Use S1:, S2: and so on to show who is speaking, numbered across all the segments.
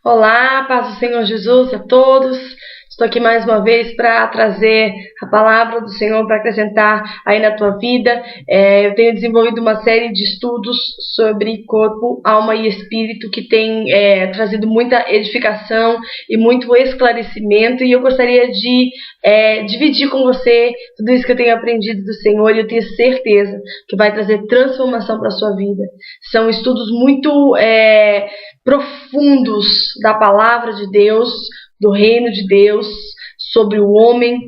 S1: Olá, paz do Senhor Jesus a todos. Estou aqui mais uma vez para trazer a palavra do Senhor para acrescentar aí na tua vida. Eu tenho desenvolvido uma série de estudos sobre corpo, alma e espírito que tem trazido muita edificação e muito esclarecimento. E eu gostaria de dividir com você tudo isso que eu tenho aprendido do Senhor, e eu tenho certeza que vai trazer transformação para a sua vida. São estudos muito profundos da palavra de Deus, do reino de Deus, sobre o homem,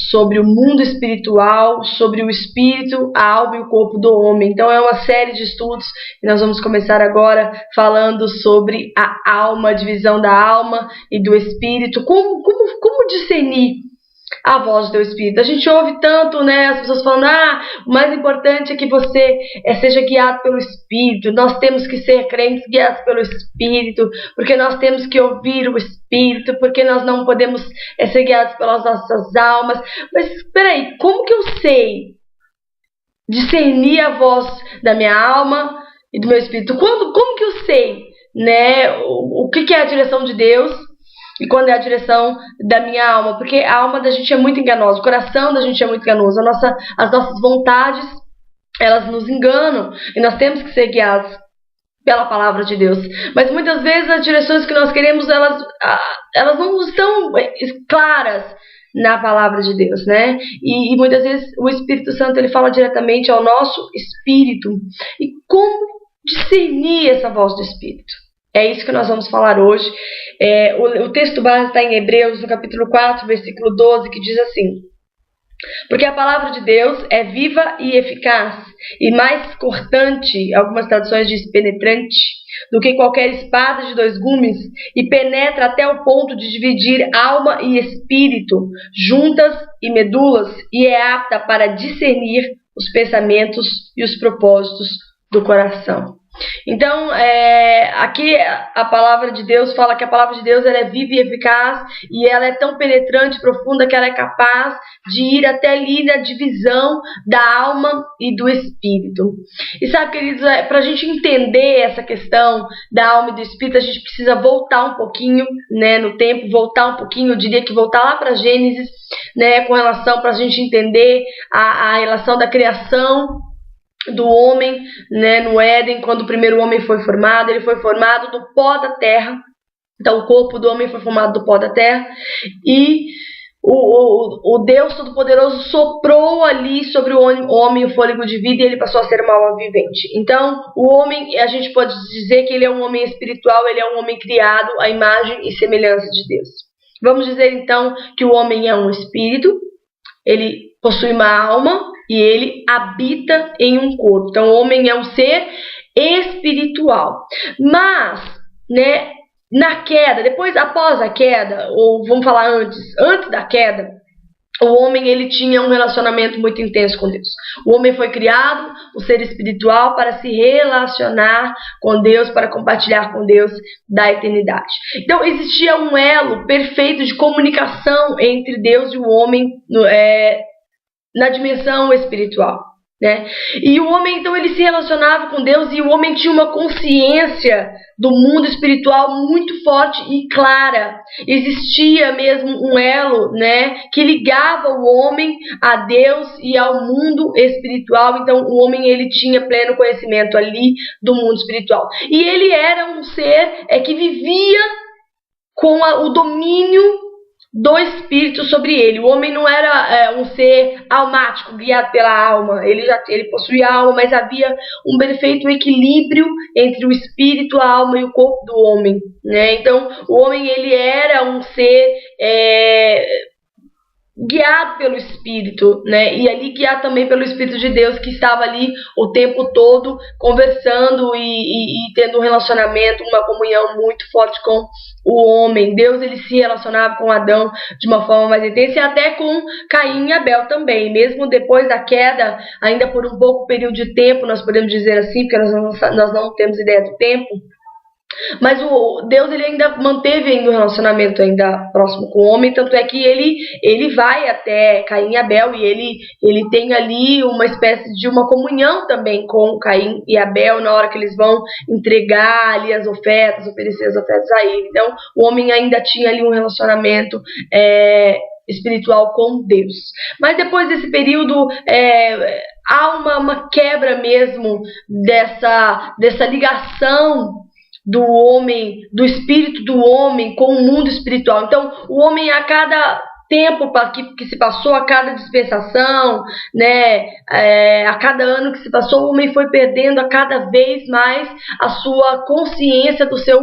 S1: sobre o mundo espiritual, sobre o espírito, a alma e o corpo do homem. Então é uma série de estudos e nós vamos começar agora falando sobre a alma, a divisão da alma e do espírito, como discernir a voz do Espírito. A gente ouve tanto, né, as pessoas falando, o mais importante é que você seja guiado pelo Espírito, nós temos que ser crentes guiados pelo Espírito, porque nós temos que ouvir o Espírito, porque nós não podemos ser guiados pelas nossas almas. Mas espera aí, como que eu sei discernir a voz da minha alma e do meu Espírito? Como que eu sei, né, o que é a direção de Deus e quando é a direção da minha alma? Porque a alma da gente é muito enganosa, o coração da gente é muito enganoso, as nossas vontades, elas nos enganam, e nós temos que ser guiados pela palavra de Deus. Mas muitas vezes as direções que nós queremos, elas não estão claras na palavra de Deus, né? E muitas vezes o Espírito Santo, ele fala diretamente ao nosso espírito. E como discernir essa voz do Espírito? É isso que nós vamos falar hoje. O texto base está em Hebreus, no capítulo 4, versículo 12, que diz assim: porque a palavra de Deus é viva e eficaz, e mais cortante, algumas traduções dizem penetrante, do que qualquer espada de dois gumes, e penetra até o ponto de dividir alma e espírito, juntas e medulas, e é apta para discernir os pensamentos e os propósitos do coração. Então, aqui a palavra de Deus fala que a palavra de Deus, ela é viva e eficaz, e ela é tão penetrante e profunda que ela é capaz de ir até ali na divisão da alma e do espírito. E sabe, queridos, para a gente entender essa questão da alma e do espírito, a gente precisa voltar um pouquinho, né, no tempo, voltar um pouquinho, eu diria que voltar lá para Gênesis, né, com relação, para a gente entender a relação da criação do homem, né, no Éden. Quando o primeiro homem foi formado, ele foi formado do pó da terra. Então o corpo do homem foi formado do pó da terra, e o Deus Todo-Poderoso soprou ali sobre o homem o fôlego de vida, e ele passou a ser uma alma vivente. Então o homem, a gente pode dizer que ele é um homem espiritual, ele é um homem criado à imagem e semelhança de Deus. Vamos dizer então que o homem é um espírito, ele possui uma alma e ele habita em um corpo. Então o homem é um ser espiritual. Mas, né, na queda, após a queda, ou vamos falar antes da queda, o homem, ele tinha um relacionamento muito intenso com Deus. O homem foi criado, o ser espiritual, para se relacionar com Deus, para compartilhar com Deus da eternidade. Então existia um elo perfeito de comunicação entre Deus e o homem na dimensão espiritual, né? E o homem, então, ele se relacionava com Deus, e o homem tinha uma consciência do mundo espiritual muito forte e clara. Existia mesmo um elo, né, que ligava o homem a Deus e ao mundo espiritual. Então o homem, ele tinha pleno conhecimento ali do mundo espiritual, e ele era um ser que vivia com o domínio do espírito sobre ele. O homem não era um ser almático, guiado pela alma. Ele possuía alma, mas havia um perfeito equilíbrio entre o espírito, a alma e o corpo do homem, né? Então o homem, ele era um ser guiado pelo Espírito, né? E ali guiado também pelo Espírito de Deus, que estava ali o tempo todo conversando e tendo um relacionamento, uma comunhão muito forte com o homem. Deus, ele se relacionava com Adão de uma forma mais intensa, e até com Caim e Abel também. Mesmo depois da queda, ainda por um pouco período de tempo, nós podemos dizer assim, porque nós não temos ideia do tempo, Mas Deus ele ainda manteve ainda um relacionamento ainda próximo com o homem, tanto é que ele vai até Caim e Abel e ele tem ali uma espécie de uma comunhão também com Caim e Abel na hora que eles vão entregar ali as ofertas, oferecer as ofertas a ele. Então o homem ainda tinha ali um relacionamento espiritual com Deus. Mas depois desse período há uma quebra mesmo dessa ligação do homem, do espírito do homem com o mundo espiritual. Então, o homem a cada tempo que se passou, a cada dispensação, né, a cada ano que se passou, o homem foi perdendo a cada vez mais a sua consciência do seu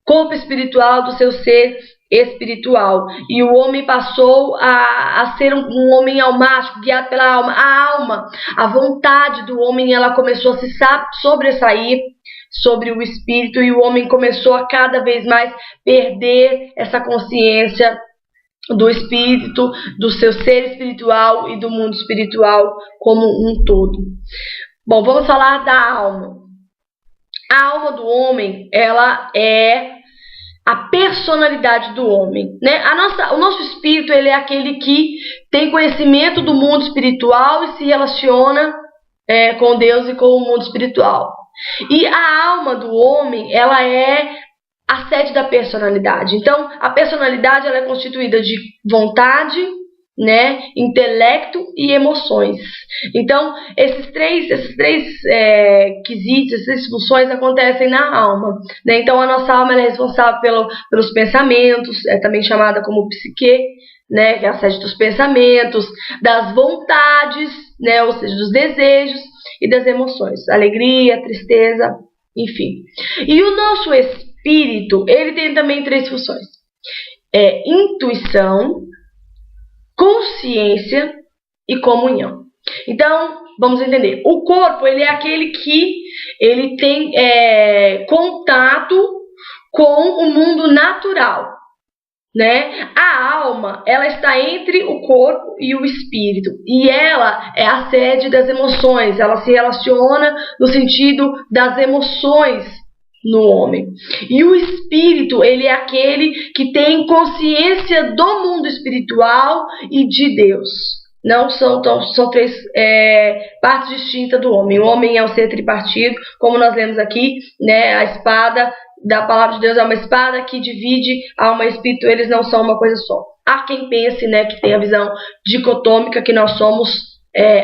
S1: corpo espiritual, do seu ser espiritual. E o homem passou a ser um homem almático, guiado pela alma. A alma, a vontade do homem, ela começou a se sobressair sobre o espírito, e o homem começou a cada vez mais perder essa consciência do espírito, do seu ser espiritual e do mundo espiritual como um todo. Bom, vamos falar da alma. A alma do homem, ela é a personalidade do homem, né? O nosso espírito, ele é aquele que tem conhecimento do mundo espiritual e se relaciona com Deus e com o mundo espiritual. E a alma do homem, ela é a sede da personalidade. Então, a personalidade ela é constituída de vontade, né, intelecto e emoções. Então, esses três quesitos, essas três funções acontecem na alma, né? Então, a nossa alma ela é responsável pelos pensamentos, é também chamada como psique, né, que é a sede dos pensamentos, das vontades, né, ou seja, dos desejos, e das emoções, alegria, tristeza, enfim. E o nosso espírito, ele tem também três funções: intuição, consciência e comunhão. Então, vamos entender. O corpo, ele é aquele que ele tem contato com o mundo natural, né? A alma, ela está entre o corpo e o espírito, e ela é a sede das emoções. Ela se relaciona no sentido das emoções no homem. E o espírito, ele é aquele que tem consciência do mundo espiritual e de Deus. Não são três partes distintas do homem. O homem é um ser tripartido, como nós lemos aqui, né? A espada da palavra de Deus é uma espada que divide alma e espírito, eles não são uma coisa só. Há quem pense, né, que tem a visão dicotômica, que nós somos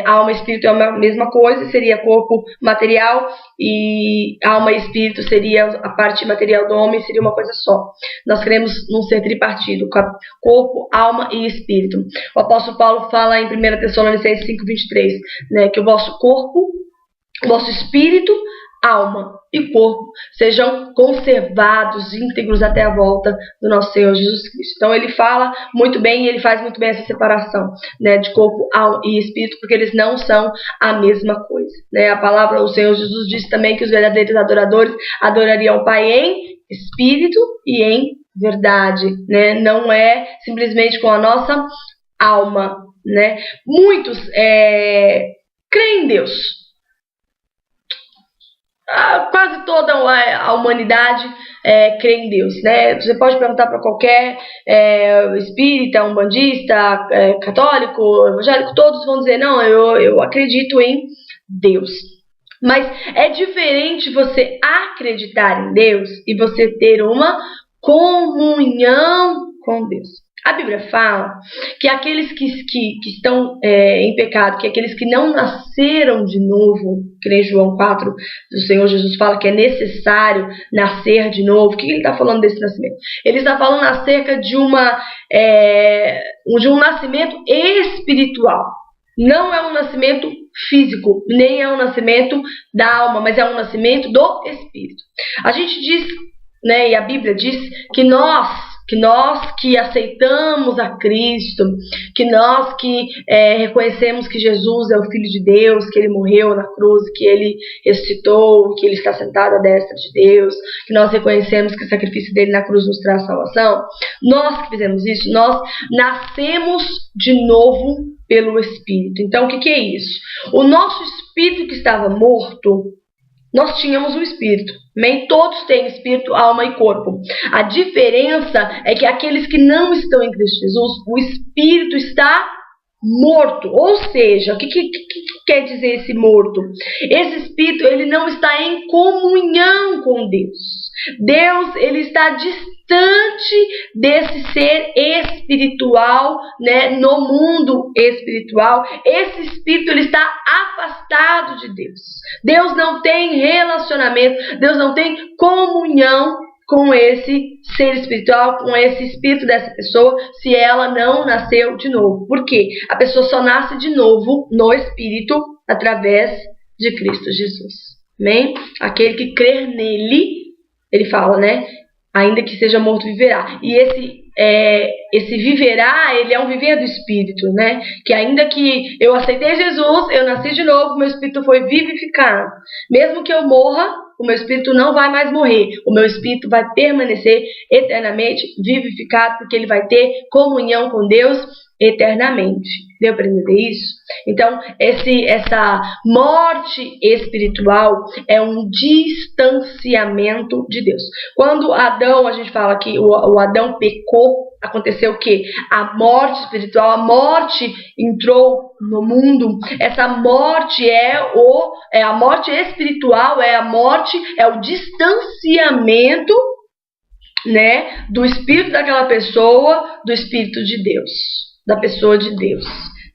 S1: alma e espírito é a mesma coisa, seria corpo material, e alma e espírito seria a parte material do homem, seria uma coisa só. Nós queremos num ser tripartido, corpo, alma e espírito. O apóstolo Paulo fala em 1 Tessalonicenses 5:23, né, que o vosso corpo, o vosso espírito, alma e corpo sejam conservados, íntegros até a volta do nosso Senhor Jesus Cristo. Então ele fala muito bem e ele faz muito bem essa separação, né, de corpo, alma e espírito, porque eles não são a mesma coisa, né? A palavra, o Senhor Jesus disse também que os verdadeiros adoradores adorariam o Pai em espírito e em verdade, né? Não é simplesmente com a nossa alma, né? Muitos creem em Deus. Quase toda a humanidade crê em Deus, né? Você pode perguntar para qualquer espírita, umbandista, católico, evangélico, todos vão dizer: não, eu acredito em Deus. Mas é diferente você acreditar em Deus e você ter uma comunhão com Deus. A Bíblia fala que aqueles que estão em pecado, que aqueles que não nasceram de novo, que nem João 4, o Senhor Jesus fala que é necessário nascer de novo. O que ele está falando desse nascimento? Ele está falando acerca de um nascimento espiritual. Não é um nascimento físico, nem é um nascimento da alma, mas é um nascimento do espírito. A gente diz, né, e a Bíblia diz que nós que aceitamos a Cristo, que nós que reconhecemos que Jesus é o Filho de Deus, que Ele morreu na cruz, que Ele ressuscitou, que Ele está sentado à destra de Deus, que nós reconhecemos que o sacrifício dele na cruz nos traz salvação, nós que fizemos isso, nós nascemos de novo pelo Espírito. Então, o que é isso? O nosso espírito que estava morto, nós tínhamos um espírito. Nem todos têm espírito, alma e corpo. A diferença é que aqueles que não estão em Cristo Jesus, o espírito está morto. Ou seja, o que quer dizer esse morto? Esse espírito, ele não está em comunhão com Deus. Deus, ele está distante desse ser espiritual, né, no mundo espiritual. Esse espírito, ele está afastado de Deus. Deus não tem relacionamento, Deus não tem comunhão com esse ser espiritual, com esse espírito dessa pessoa, se ela não nasceu de novo. Por quê? A pessoa só nasce de novo no espírito através de Cristo Jesus. Amém? Aquele que crer nele, ele fala, né? Ainda que seja morto, viverá. E esse viverá, ele é um viver do Espírito, né? Que ainda que eu aceitei Jesus, eu nasci de novo, meu Espírito foi vivificado. Mesmo que eu morra, o meu Espírito não vai mais morrer. O meu Espírito vai permanecer eternamente vivificado, porque ele vai ter comunhão com Deus eternamente. Deu para entender isso? Então, essa morte espiritual é um distanciamento de Deus. Quando Adão, a gente fala que o Adão pecou, aconteceu o quê? A morte espiritual, a morte entrou no mundo. Essa morte a morte espiritual, é o distanciamento, né, do espírito daquela pessoa, do espírito de Deus, da pessoa de Deus,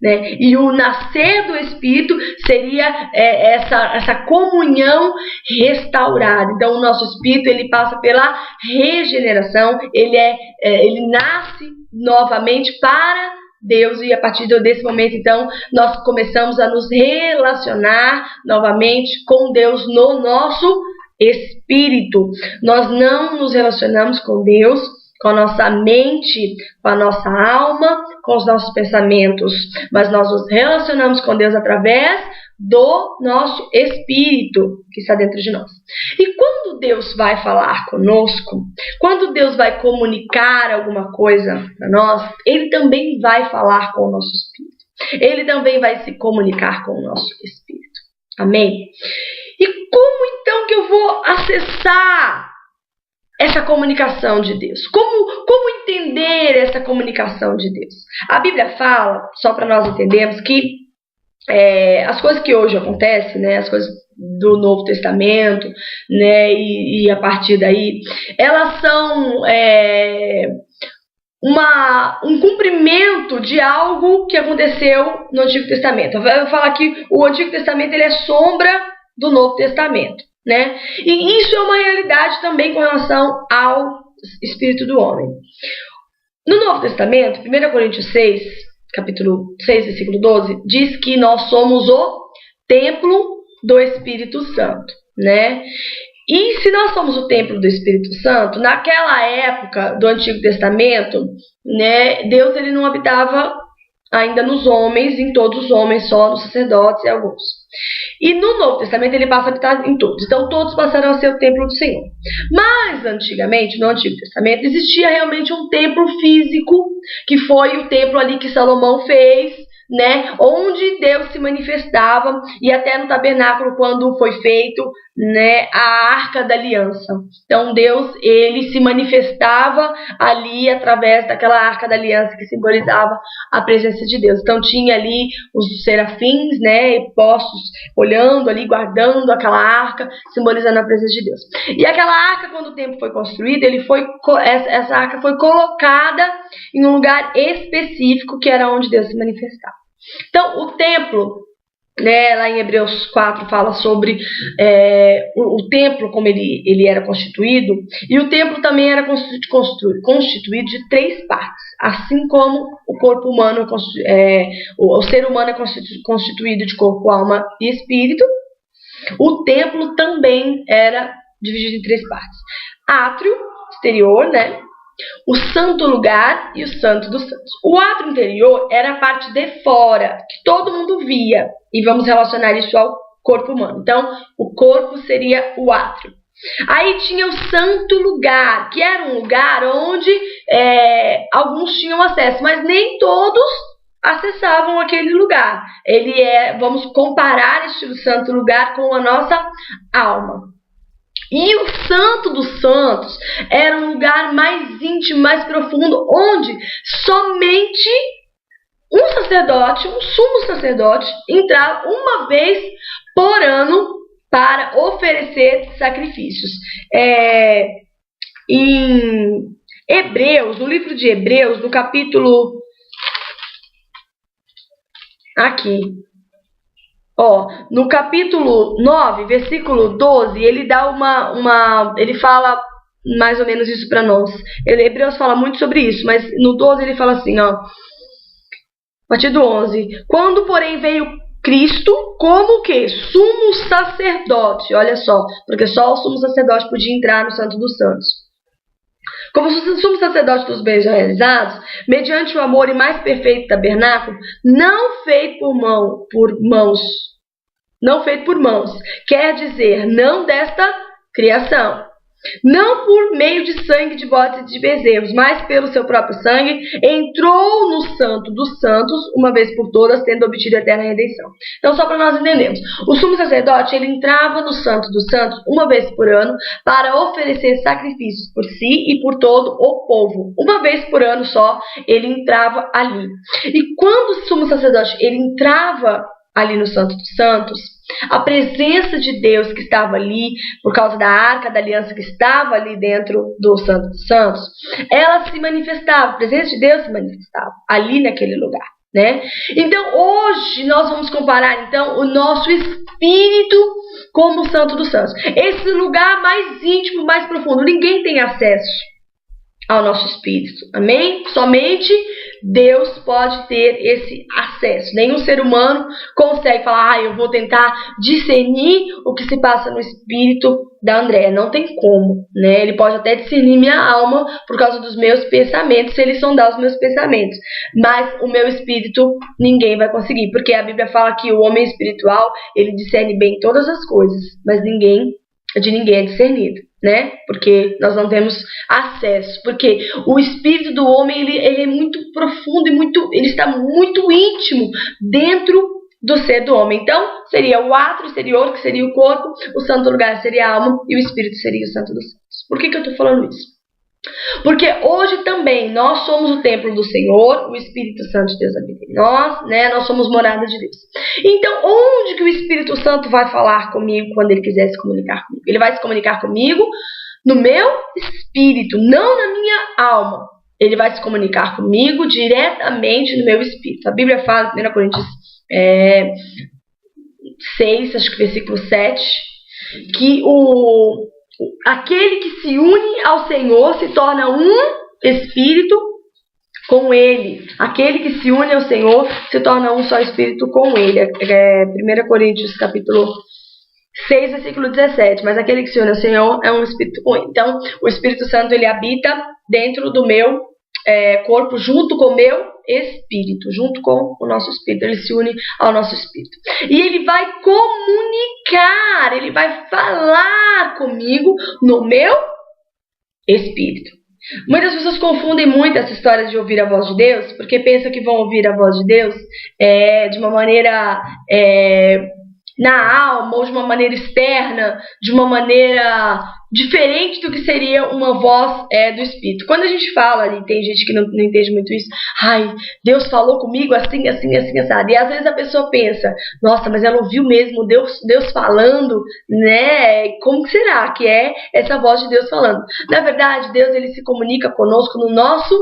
S1: né? E o nascer do Espírito seria essa comunhão restaurada. Então, o nosso Espírito, ele passa pela regeneração, ele nasce novamente para Deus, e a partir desse momento, então, nós começamos a nos relacionar novamente com Deus no nosso Espírito. Nós não nos relacionamos com Deus com a nossa mente, com a nossa alma, com os nossos pensamentos, mas nós nos relacionamos com Deus através do nosso Espírito que está dentro de nós. E quando Deus vai falar conosco, quando Deus vai comunicar alguma coisa para nós, Ele também vai falar com o nosso Espírito. Ele também vai se comunicar com o nosso Espírito. Amém? E como então que eu vou acessar essa comunicação de Deus? Como entender essa comunicação de Deus? A Bíblia fala, só para nós entendermos, que as coisas que hoje acontecem, né, as coisas do Novo Testamento, né, e a partir daí, elas são um cumprimento de algo que aconteceu no Antigo Testamento. Eu vou falar que o Antigo Testamento, ele é sombra do Novo Testamento, né? E isso é uma realidade também com relação ao espírito do homem. No Novo Testamento, 1 Coríntios 6, capítulo 6, versículo 12, diz que nós somos o templo do Espírito Santo, né? E se nós somos o templo do Espírito Santo, naquela época do Antigo Testamento, né, Deus, ele não habitava ainda nos homens, em todos os homens, só nos sacerdotes e alguns. E no Novo Testamento ele passa a habitar em todos. Então todos passaram a ser o templo do Senhor. Mas antigamente, no Antigo Testamento, existia realmente um templo físico, que foi o templo ali que Salomão fez, né, onde Deus se manifestava, e até no tabernáculo, quando foi feito, né, a Arca da Aliança. Então Deus, ele se manifestava ali através daquela Arca da Aliança que simbolizava a presença de Deus. Então tinha ali os serafins, né, postos, olhando ali, guardando aquela arca, simbolizando a presença de Deus. E aquela arca, quando o templo foi construído, essa arca foi colocada em um lugar específico, que era onde Deus se manifestava. Então, o templo, né, lá em Hebreus 4 fala sobre o templo, como ele era constituído, e o templo também era constituído de 3 partes, assim como o corpo humano, o ser humano é constituído de corpo, alma e espírito. O templo também era dividido em 3 partes: átrio exterior, né, o santo lugar e o santo dos santos. O átrio interior era a parte de fora, que todo mundo via, e vamos relacionar isso ao corpo humano. Então, o corpo seria o átrio. Aí tinha o santo lugar, que era um lugar onde alguns tinham acesso, mas nem todos acessavam aquele lugar. Vamos comparar este santo lugar com a nossa alma. E o Santo dos Santos era um lugar mais íntimo, mais profundo, onde somente um sacerdote, um sumo sacerdote, entrava uma vez por ano para oferecer sacrifícios. Em Hebreus, no livro de Hebreus, no capítulo... Aqui. No capítulo 9, versículo 12, ele dá ele fala mais ou menos isso para nós. Hebreus fala muito sobre isso, mas no 12 ele fala assim, a partir do 11. Quando, porém, veio Cristo, como o quê? Sumo sacerdote. Olha só, porque só o sumo sacerdote podia entrar no Santo dos Santos. Como sumo sacerdote dos bens realizados, mediante o amor e mais perfeito tabernáculo, não feito por mãos, quer dizer, não desta criação, não por meio de sangue de bodes e de bezerros, mas pelo seu próprio sangue, entrou no Santo dos Santos, uma vez por todas, tendo obtido a eterna redenção. Então, só para nós entendermos, o sumo sacerdote, ele entrava no Santo dos Santos, uma vez por ano, para oferecer sacrifícios por si e por todo o povo. Uma vez por ano só, ele entrava ali. E quando o sumo sacerdote, ele entrava ali no Santo dos Santos, a presença de Deus que estava ali, por causa da arca da aliança que estava ali dentro do Santo dos Santos, ela se manifestava, a presença de Deus se manifestava ali naquele lugar, né? Então hoje nós vamos comparar então o nosso espírito com o Santo dos Santos, esse lugar mais íntimo, mais profundo. Ninguém tem acesso ao nosso espírito, amém? Somente Deus pode ter esse acesso. Nenhum ser humano consegue falar, eu vou tentar discernir o que se passa no espírito da Andréia. Não tem como, né? Ele pode até discernir minha alma por causa dos meus pensamentos, se ele sondar os meus pensamentos. Mas o meu espírito ninguém vai conseguir, porque a Bíblia fala que o homem espiritual, ele discerne bem todas as coisas, mas de ninguém é discernido, né? Porque nós não temos acesso, porque o espírito do homem ele é muito profundo e ele está muito íntimo dentro do ser do homem. Então seria o ato exterior, que seria o corpo, o santo lugar seria a alma e o espírito seria o Santo dos Santos. Por que eu estou falando isso? Porque hoje também nós somos o templo do Senhor, o Espírito Santo de Deus habita em nós, né? Nós somos morada de Deus. Então, onde que o Espírito Santo vai falar comigo quando ele quiser se comunicar comigo? Ele vai se comunicar comigo no meu espírito, não na minha alma. Ele vai se comunicar comigo diretamente no meu espírito. A Bíblia fala, 1 Coríntios 6, acho que versículo 7, que aquele que se une ao Senhor se torna um espírito com ele. Aquele que se une ao Senhor se torna um só espírito com ele. 1 Coríntios capítulo 6, versículo 17. Mas aquele que se une ao Senhor é um espírito com ele. Então, o Espírito Santo, ele habita dentro do meu corpo, junto com o meu espírito, junto com o nosso espírito. Ele se une ao nosso espírito. E ele vai comunicar, ele vai falar comigo no meu espírito. Muitas pessoas confundem muito essa história de ouvir a voz de Deus, porque pensam que vão ouvir a voz de Deus de uma maneira na alma, ou de uma maneira externa, de uma maneira diferente do que seria uma voz do Espírito. Quando a gente fala ali, tem gente que não entende muito isso, Deus falou comigo assim, assim, assim, assado. E às vezes a pessoa pensa, nossa, mas ela ouviu mesmo Deus falando, né? Como que será que é essa voz de Deus falando? Na verdade, Deus, ele se comunica conosco no nosso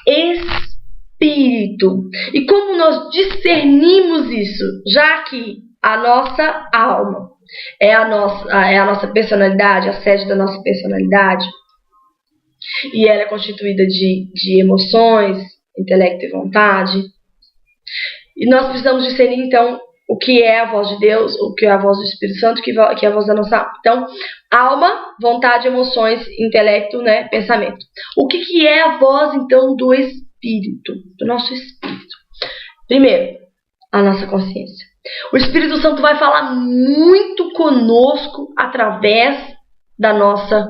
S1: espírito. E como nós discernimos isso? Já que a nossa alma é a nossa personalidade, a sede da nossa personalidade, e ela é constituída de emoções, intelecto e vontade, e nós precisamos discernir então o que é a voz de Deus, o que é a voz do Espírito Santo, o que é a voz da nossa alma. Então, alma, vontade, emoções, intelecto, né, pensamento. O que é a voz então do Espírito, do nosso Espírito? Primeiro, a nossa consciência. O Espírito Santo vai falar muito conosco através da nossa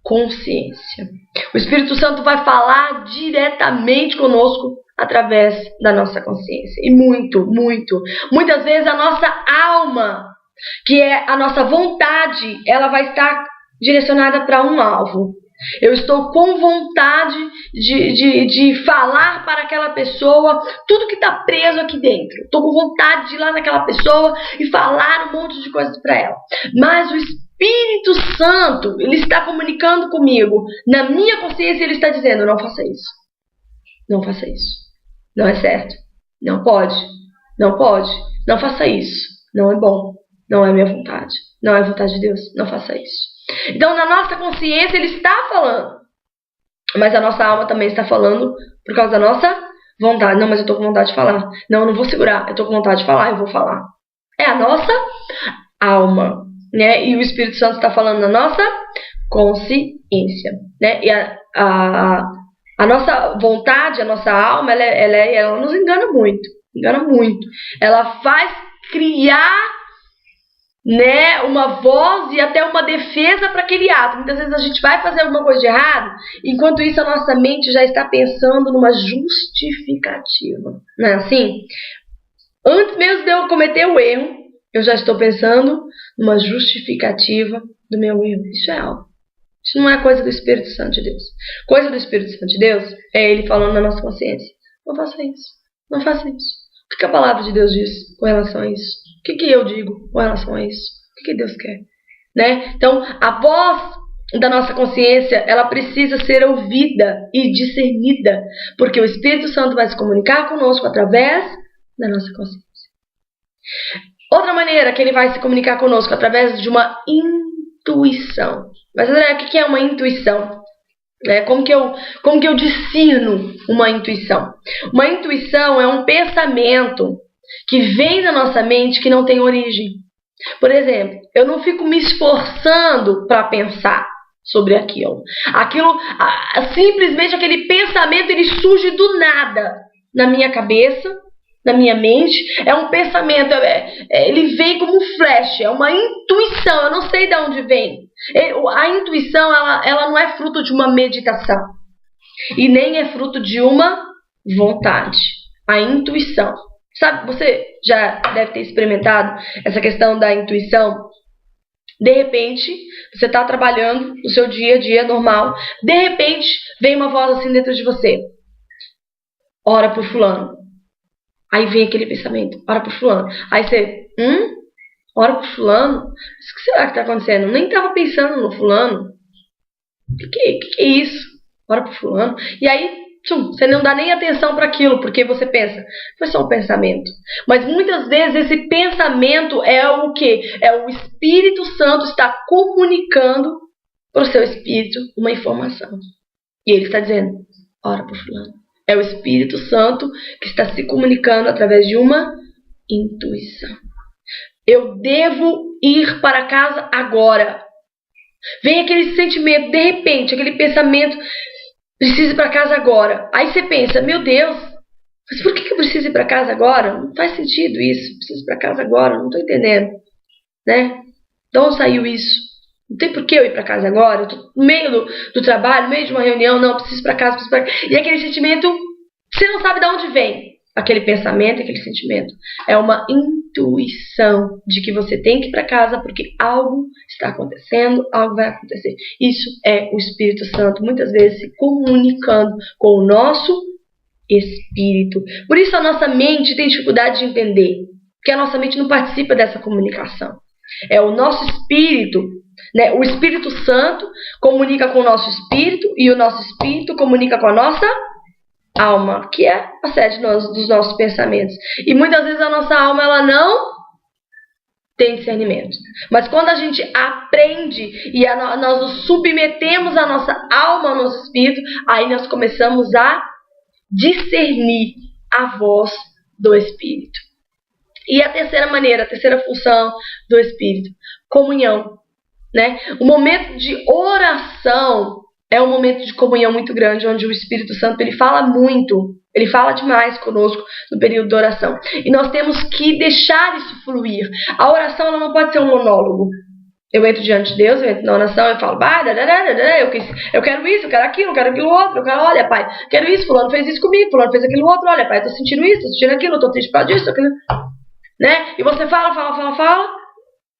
S1: consciência. O Espírito Santo vai falar diretamente conosco através da nossa consciência. E muitas vezes a nossa alma, que é a nossa vontade, ela vai estar direcionada para um alvo. Eu estou com vontade de falar para aquela pessoa tudo que está preso aqui dentro. Estou com vontade de ir lá naquela pessoa e falar um monte de coisas para ela. Mas o Espírito Santo, ele está comunicando comigo. Na minha consciência, ele está dizendo: não faça isso. Não faça isso. Não é certo. Não pode. Não pode. Não faça isso. Não é bom. Não é minha vontade. Não é a vontade de Deus. Não faça isso. Então, na nossa consciência, ele está falando. Mas a nossa alma também está falando por causa da nossa vontade. Não, mas eu estou com vontade de falar. Não, eu não vou segurar. Eu estou com vontade de falar, eu vou falar. É a nossa alma, né? E o Espírito Santo está falando na nossa consciência, né? E a nossa vontade, a nossa alma, ela nos engana muito. Engana muito. Ela faz criar, né, uma voz e até uma defesa para aquele ato. Muitas vezes a gente vai fazer alguma coisa de errado, enquanto isso a nossa mente já está pensando numa justificativa. Não é assim? Antes mesmo de eu cometer o erro, eu já estou pensando numa justificativa do meu erro. Isso é algo. Isso não é coisa do Espírito Santo de Deus. Coisa do Espírito Santo de Deus é Ele falando na nossa consciência: não faça isso. Não faça isso. O que a palavra de Deus diz com relação a isso? O que eu digo com relação a isso? O que Deus quer? Né? Então, a voz da nossa consciência, ela precisa ser ouvida e discernida, porque o Espírito Santo vai se comunicar conosco através da nossa consciência. Outra maneira que ele vai se comunicar conosco através de uma intuição. Mas, André, o que é uma intuição? Como que eu discerno uma intuição? Uma intuição é um pensamento que vem da nossa mente que não tem origem. Por exemplo, eu não fico me esforçando para pensar sobre aquilo. Simplesmente aquele pensamento, ele surge do nada na minha cabeça, na minha mente. É um pensamento, ele vem como um flash, é uma intuição, eu não sei de onde vem. A intuição, ela não é fruto de uma meditação e nem é fruto de uma vontade. A intuição, sabe, você já deve ter experimentado essa questão da intuição. De repente, você está trabalhando no seu dia a dia normal, de repente vem uma voz assim dentro de você: ora por fulano. Aí vem aquele pensamento: ora por fulano. Aí você, ora por fulano? Mas o que será que está acontecendo? Eu nem estava pensando no fulano. O que é isso? Ora por fulano. E aí, você não dá nem atenção para aquilo, porque você pensa: foi só um pensamento. Mas muitas vezes esse pensamento é o quê? É o Espírito Santo está comunicando para o seu espírito uma informação. E ele está dizendo: ora por fulano. É o Espírito Santo que está se comunicando através de uma intuição. Eu devo ir para casa agora. Vem aquele sentimento, de repente, aquele pensamento: preciso ir para casa agora. Aí você pensa: meu Deus, mas por que eu preciso ir para casa agora? Não faz sentido isso. Preciso ir para casa agora, não estou entendendo. Né? De onde saiu isso? Não tem por que eu ir para casa agora. Eu estou no meio do trabalho, no meio de uma reunião. Não, preciso ir para casa, preciso ir para casa. E aquele sentimento, você não sabe de onde vem. Aquele pensamento, aquele sentimento. É uma intuição de que você tem que ir para casa porque algo está acontecendo, algo vai acontecer. Isso é o Espírito Santo, muitas vezes se comunicando com o nosso espírito. Por isso a nossa mente tem dificuldade de entender, porque a nossa mente não participa dessa comunicação. É o nosso espírito, né? O Espírito Santo comunica com o nosso espírito e o nosso espírito comunica com a nossa alma, que é a sede dos nossos pensamentos. E muitas vezes a nossa alma, ela não tem discernimento. Mas quando a gente aprende e nós nos submetemos à nossa alma, ao nosso espírito, aí nós começamos a discernir a voz do espírito. E a terceira maneira, a terceira função do espírito: comunhão. Né? O momento de oração é um momento de comunhão muito grande, onde o Espírito Santo ele fala muito, ele fala demais conosco no período de oração. E nós temos que deixar isso fluir. A oração ela não pode ser um monólogo. Eu entro diante de Deus, eu entro na oração, eu falo, eu quero isso, eu quero aquilo outro, olha, pai, quero isso, fulano fez isso comigo, fulano fez aquilo outro, olha, pai, eu tô sentindo isso, tô sentindo aquilo, eu tô triste por causa disso, aquilo, né? E você fala,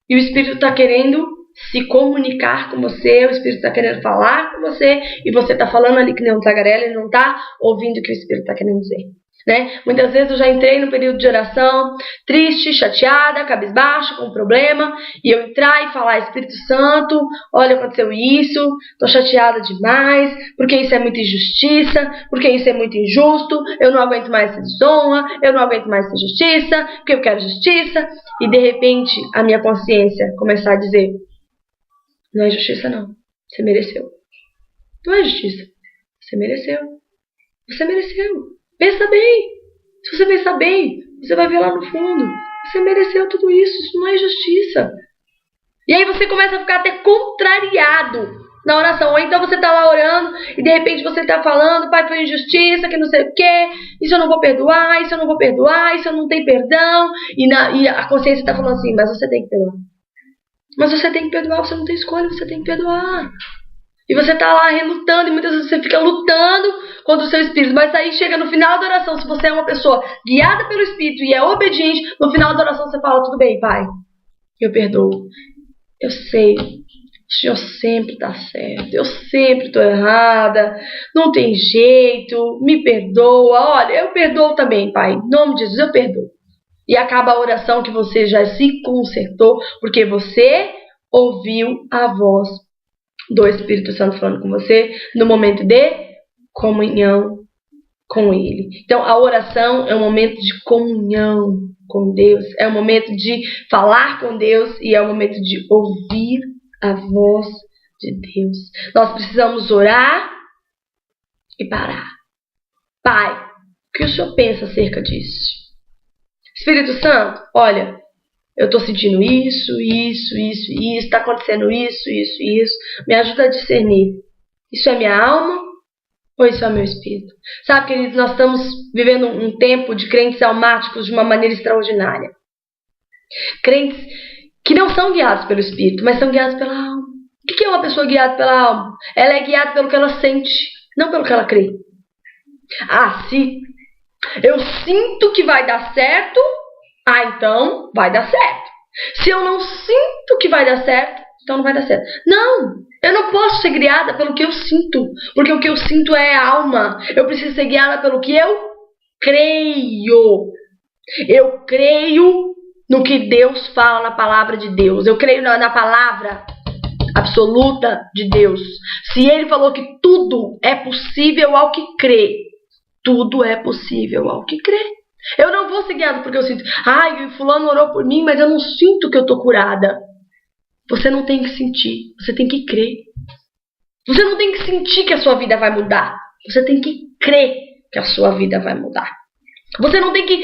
S1: e o Espírito tá querendo se comunicar com você, o Espírito tá querendo falar com você, e você tá falando ali que nem um tagarela e não tá ouvindo o que o Espírito tá querendo dizer. Né? Muitas vezes eu já entrei no período de oração triste, chateada, cabisbaixo, com um problema, e eu entrar e falar, Espírito Santo, olha, aconteceu isso, tô chateada demais, porque isso é muita injustiça, porque isso é muito injusto, eu não aguento mais essa desonra, eu não aguento mais essa justiça, porque eu quero justiça, e de repente a minha consciência começar a dizer, não é justiça não, você mereceu. Não é justiça, você mereceu. Você mereceu. Pensa bem. Se você pensar bem, você vai ver lá no fundo. Você mereceu tudo isso. Isso não é justiça. E aí você começa a ficar até contrariado na oração. Ou então você está lá orando e de repente você está falando, pai, foi injustiça, que não sei o quê. Isso eu não vou perdoar, isso eu não vou perdoar, isso eu não tenho perdão. E a consciência está falando assim, mas você tem que perdoar. Mas você tem que perdoar, você não tem escolha, você tem que perdoar. E você está lá relutando, e muitas vezes você fica lutando contra o seu espírito. Mas aí chega no final da oração, se você é uma pessoa guiada pelo espírito e é obediente, no final da oração você fala, tudo bem, pai, eu perdoo. Eu sei, o Senhor sempre está certo, eu sempre estou errada, não tem jeito, me perdoa. Olha, eu perdoo também, pai, em nome de Jesus, eu perdoo. E acaba a oração que você já se consertou, porque você ouviu a voz do Espírito Santo falando com você no momento de comunhão com Ele. Então, a oração é um momento de comunhão com Deus, é um momento de falar com Deus e é um momento de ouvir a voz de Deus. Nós precisamos orar e parar. Pai, o que o Senhor pensa acerca disso? Espírito Santo, olha, eu estou sentindo isso, está acontecendo isso. Me ajuda a discernir. Isso é minha alma ou isso é meu espírito? Sabe, queridos, nós estamos vivendo um tempo de crentes almáticos de uma maneira extraordinária. Crentes que não são guiados pelo espírito, mas são guiados pela alma. O que é uma pessoa guiada pela alma? Ela é guiada pelo que ela sente, não pelo que ela crê. Se eu sinto que vai dar certo, então vai dar certo. Se eu não sinto que vai dar certo, então não vai dar certo. Não, eu não posso ser guiada pelo que eu sinto, porque o que eu sinto é alma. Eu preciso ser guiada pelo que eu creio. Eu creio no que Deus fala na palavra de Deus. Eu creio na palavra absoluta de Deus. Se Ele falou que tudo é possível ao que crê, tudo é possível ao que crê. Eu não vou ser guiado porque eu sinto, fulano orou por mim, mas eu não sinto que eu estou curada. Você não tem que sentir, você tem que crer. Você não tem que sentir que a sua vida vai mudar. Você tem que crer que a sua vida vai mudar. Você não tem que,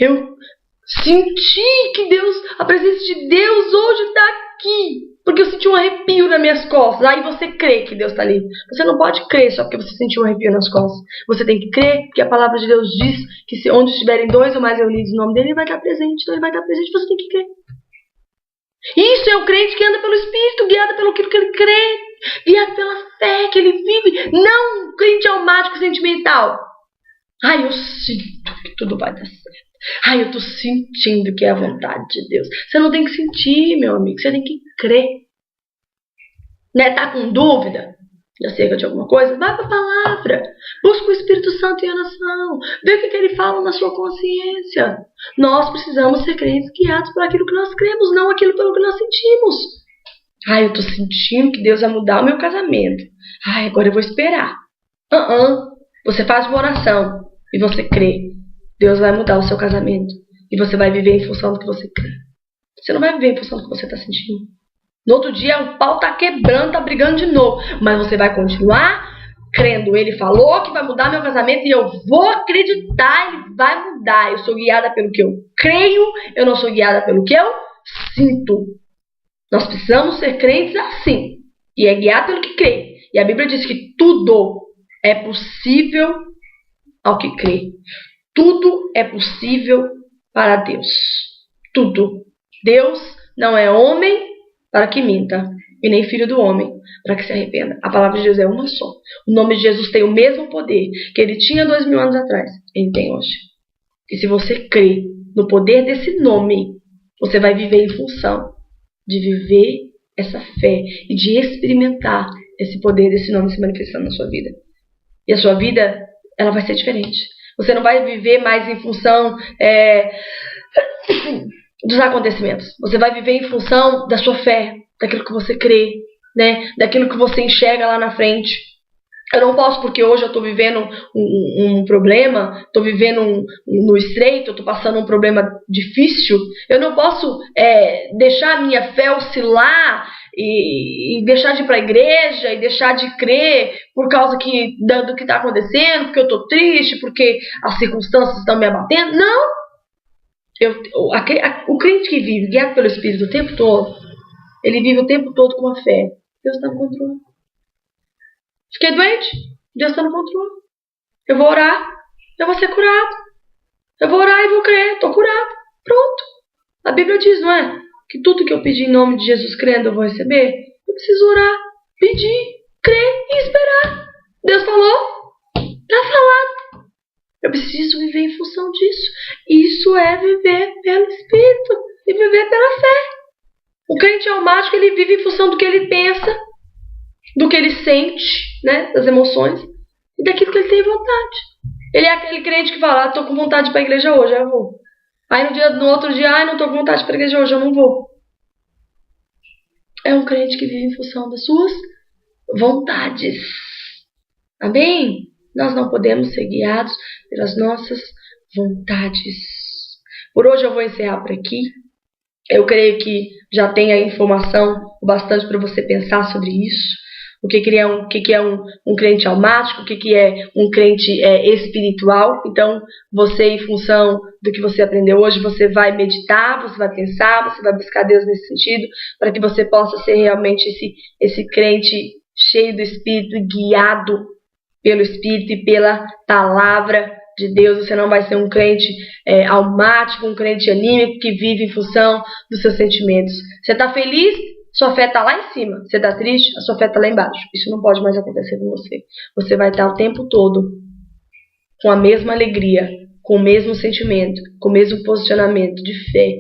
S1: eu senti que a presença de Deus hoje está aqui. Porque eu senti um arrepio nas minhas costas. Aí você crê que Deus está ali. Você não pode crer só porque você sentiu um arrepio nas costas. Você tem que crer porque a palavra de Deus diz que se onde estiverem dois ou mais reunidos no nome dele, ele vai estar presente. Então ele vai estar presente, você tem que crer. Isso é o crente que anda pelo Espírito, guiado pelo que ele crê, guiado pela fé que ele vive. Não um crente almático sentimental. Eu sinto que tudo vai dar certo. Eu tô sentindo que é a vontade de Deus. Você não tem que sentir, meu amigo. Você tem que crer. Né? Tá com dúvida acerca de alguma coisa? Vai pra palavra. Busca o Espírito Santo em oração. Vê o que ele fala na sua consciência. Nós precisamos ser crentes guiados por aquilo que nós cremos, não aquilo pelo que nós sentimos. Eu tô sentindo que Deus vai mudar o meu casamento. Agora eu vou esperar. Você faz uma oração e você crê. Deus vai mudar o seu casamento. E você vai viver em função do que você crê. Você não vai viver em função do que você está sentindo. No outro dia o pau está quebrando, está brigando de novo. Mas você vai continuar crendo. Ele falou que vai mudar meu casamento e eu vou acreditar. Ele vai mudar. Eu sou guiada pelo que eu creio. Eu não sou guiada pelo que eu sinto. Nós precisamos ser crentes assim. E é guiado pelo que crê. E a Bíblia diz que tudo é possível ao que crê. Tudo é possível para Deus. Tudo. Deus não é homem para que minta, e nem filho do homem para que se arrependa. A palavra de Deus é uma só. O nome de Jesus tem o mesmo poder que ele tinha 2000 anos atrás, ele tem hoje. E se você crê no poder desse nome, você vai viver em função de viver essa fé e de experimentar esse poder desse nome se manifestando na sua vida. E a sua vida, ela vai ser diferente. Você não vai viver mais em função dos acontecimentos. Você vai viver em função da sua fé, daquilo que você crê, né? Daquilo que você enxerga lá na frente. Eu não posso, porque hoje eu estou vivendo um problema, estou vivendo no estreito, estou passando um problema difícil. Eu não posso deixar a minha fé oscilar e deixar de ir para a igreja e deixar de crer por causa do que está acontecendo, porque eu estou triste, porque as circunstâncias estão me abatendo. Não! O crente que vive guiado pelo Espírito o tempo todo, ele vive o tempo todo com a fé. Deus está no controle. Fiquei doente? Deus está no controle. Eu vou orar, eu vou ser curado. Eu vou orar e vou crer, estou curado. Pronto. A Bíblia diz, não é? Que tudo que eu pedir em nome de Jesus crendo eu vou receber. Eu preciso orar, pedir, crer e esperar. Deus falou? Está falado. Eu preciso viver em função disso. Isso é viver pelo Espírito e viver pela fé. O crente almático, ele vive em função do que ele pensa, do que ele sente, né, das emoções, e daquilo que ele tem vontade. Ele é aquele crente que fala, estou com vontade de ir para a igreja hoje, eu vou. Aí no outro dia, não estou com vontade de ir para a igreja hoje, eu não vou. É um crente que vive em função das suas vontades. Amém? Nós não podemos ser guiados pelas nossas vontades. Por hoje eu vou encerrar por aqui. Eu creio que já tem a informação o bastante para você pensar sobre isso. O que é um crente almático, o que é um crente espiritual. Então, você, em função do que você aprendeu hoje, você vai meditar, você vai pensar, você vai buscar Deus nesse sentido, para que você possa ser realmente esse crente cheio do Espírito e guiado pelo Espírito e pela palavra de Deus. Você não vai ser um crente almático, um crente anímico que vive em função dos seus sentimentos. Você está feliz? Sua fé está lá em cima. Você está triste? A sua fé está lá embaixo. Isso não pode mais acontecer com você. Você vai estar o tempo todo com a mesma alegria, com o mesmo sentimento, com o mesmo posicionamento de fé.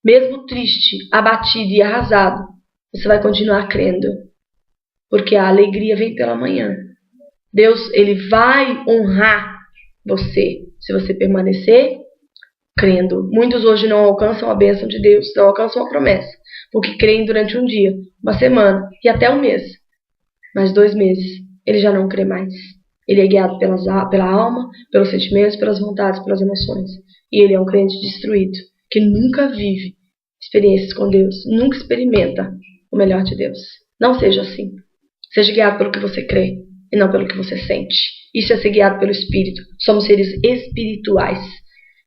S1: Mesmo triste, abatido e arrasado, você vai continuar crendo. Porque a alegria vem pela manhã. Deus, ele vai honrar você se você permanecer crendo. Muitos hoje não alcançam a bênção de Deus, não alcançam a promessa, porque creem durante um dia, uma semana e até um mês. Mas 2 meses, ele já não crê mais. Ele é guiado pela alma, pelos sentimentos, pelas vontades, pelas emoções. E ele é um crente destruído, que nunca vive experiências com Deus, nunca experimenta o melhor de Deus. Não seja assim. Seja guiado pelo que você crê e não pelo que você sente. Isso é ser guiado pelo Espírito. Somos seres espirituais.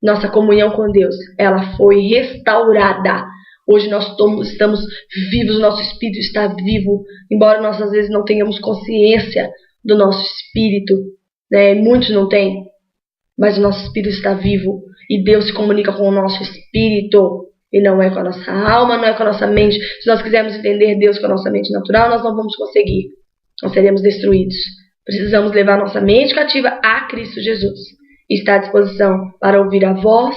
S1: Nossa comunhão com Deus, ela foi restaurada. Hoje nós estamos vivos, o nosso espírito está vivo, embora nós às vezes não tenhamos consciência do nosso espírito, né? Muitos não têm, mas o nosso espírito está vivo e Deus se comunica com o nosso espírito e não é com a nossa alma, não é com a nossa mente. Se nós quisermos entender Deus com a nossa mente natural, nós não vamos conseguir, nós seremos destruídos. Precisamos levar nossa mente cativa a Cristo Jesus e estar à disposição para ouvir a voz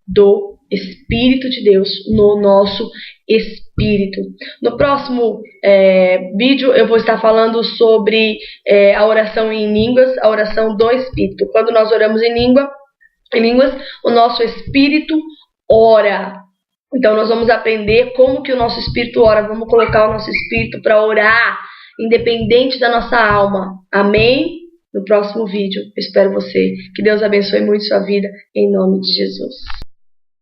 S1: do Espírito de Deus no nosso espírito. No próximo vídeo eu vou estar falando sobre a oração em línguas, a oração do Espírito. Quando nós oramos em línguas, o nosso espírito ora. Então nós vamos aprender como que o nosso espírito ora. Vamos colocar o nosso espírito para orar, independente da nossa alma. Amém? No próximo vídeo. Espero você. Que Deus abençoe muito sua vida, em nome de Jesus.